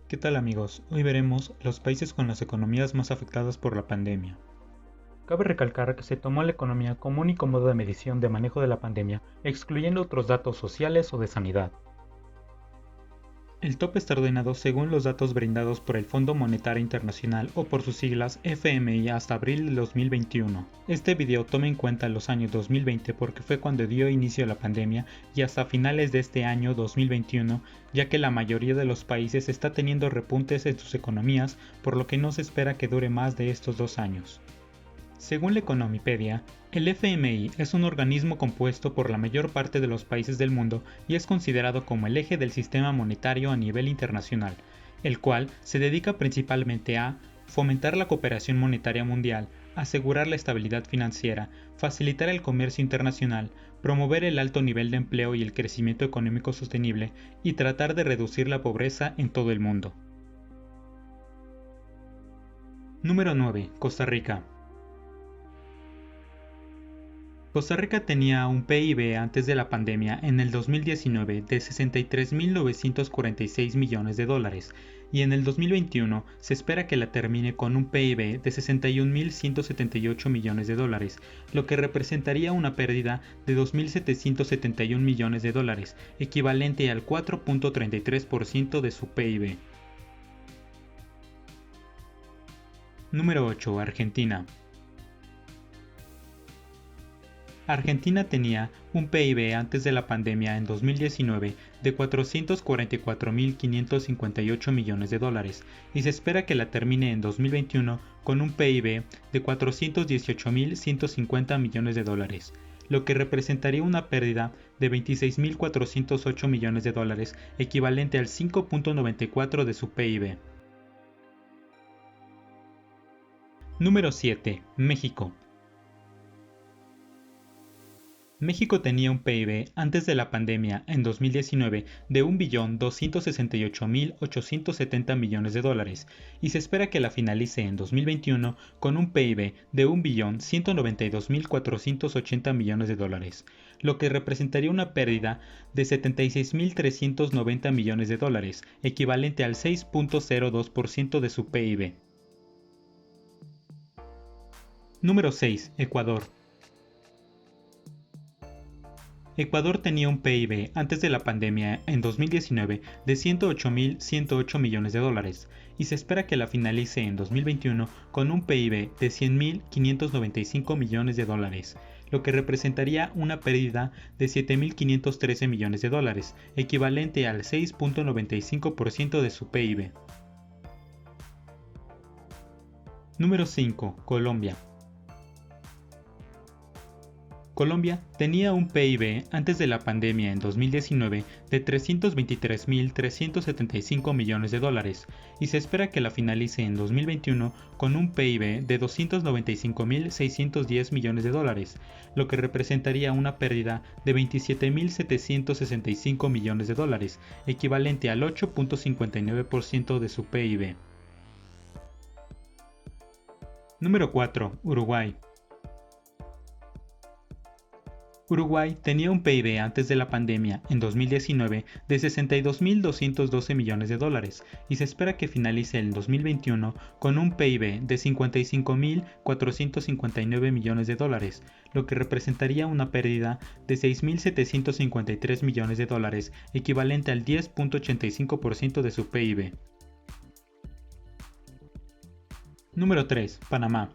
¿Qué tal amigos? Hoy veremos los países con las economías más afectadas por la pandemia. Cabe recalcar que se tomó la economía como único modo de medición de manejo de la pandemia, excluyendo otros datos sociales o de sanidad. El top está ordenado según los datos brindados por el Fondo Monetario Internacional o por sus siglas FMI hasta abril de 2021. Este video toma en cuenta los años 2020 porque fue cuando dio inicio a la pandemia y hasta finales de este año 2021, ya que la mayoría de los países está teniendo repuntes en sus economías, por lo que no se espera que dure más de estos 2 años. Según la Economipedia, el FMI es un organismo compuesto por la mayor parte de los países del mundo y es considerado como el eje del sistema monetario a nivel internacional, el cual se dedica principalmente a fomentar la cooperación monetaria mundial, asegurar la estabilidad financiera, facilitar el comercio internacional, promover el alto nivel de empleo y el crecimiento económico sostenible y tratar de reducir la pobreza en todo el mundo. Número 9. Costa Rica. Costa Rica tenía un PIB antes de la pandemia en el 2019 de 63.946 millones de dólares y en el 2021 se espera que la termine con un PIB de 61.178 millones de dólares, lo que representaría una pérdida de 2.771 millones de dólares, equivalente al 4.33% de su PIB. Número 8. Argentina. Argentina tenía un PIB antes de la pandemia en 2019 de 444.558 millones de dólares y se espera que la termine en 2021 con un PIB de 418.150 millones de dólares, lo que representaría una pérdida de 26.408 millones de dólares, equivalente al 5.94% de su PIB. Número 7. México. México tenía un PIB antes de la pandemia en 2019 de 1.268.870 millones de dólares y se espera que la finalice en 2021 con un PIB de 1.192.480 millones de dólares, lo que representaría una pérdida de 76.390 millones de dólares, equivalente al 6.02% de su PIB. Número 6. Ecuador. Ecuador tenía un PIB antes de la pandemia en 2019 de 108.108 millones de dólares y se espera que la finalice en 2021 con un PIB de 100.595 millones de dólares, lo que representaría una pérdida de 7.513 millones de dólares, equivalente al 6.95% de su PIB. Número 5. Colombia. Colombia tenía un PIB antes de la pandemia en 2019 de 323.375 millones de dólares y se espera que la finalice en 2021 con un PIB de 295.610 millones de dólares, lo que representaría una pérdida de 27.765 millones de dólares, equivalente al 8.59% de su PIB. Número 4. Uruguay. Uruguay tenía un PIB antes de la pandemia en 2019 de 62.212 millones de dólares y se espera que finalice en 2021 con un PIB de 55.459 millones de dólares, lo que representaría una pérdida de 6.753 millones de dólares, equivalente al 10.85% de su PIB. Número 3. Panamá.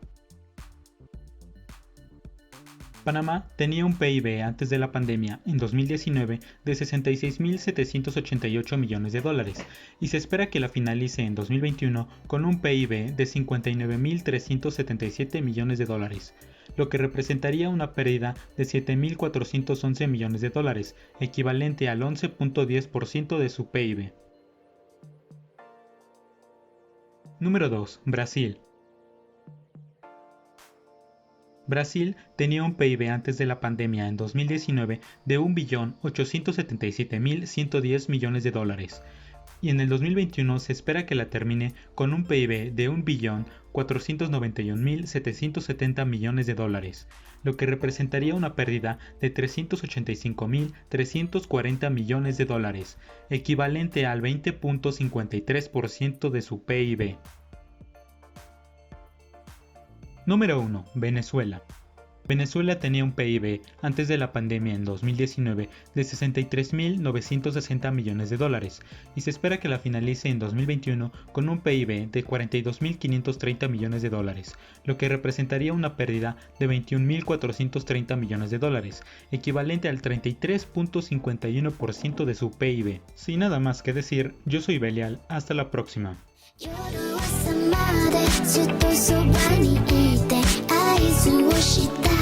Panamá tenía un PIB antes de la pandemia en 2019 de 66.788 millones de dólares y se espera que la finalice en 2021 con un PIB de 59.377 millones de dólares, lo que representaría una pérdida de 7.411 millones de dólares, equivalente al 11.10% de su PIB. Número 2. Brasil. Brasil tenía un PIB antes de la pandemia en 2019 de 1.877.110 millones de dólares y en el 2021 se espera que la termine con un PIB de 1.491.770 millones de dólares, lo que representaría una pérdida de 385.340 millones de dólares, equivalente al 20.53% de su PIB. Número 1. Venezuela. Venezuela tenía un PIB antes de la pandemia en 2019 de 63.960 millones de dólares y se espera que la finalice en 2021 con un PIB de 42.530 millones de dólares, lo que representaría una pérdida de 21.430 millones de dólares, equivalente al 33.51% de su PIB. Sin nada más que decir, yo soy Belial, hasta la próxima. 夜は朝までずっとそばにいて合図をした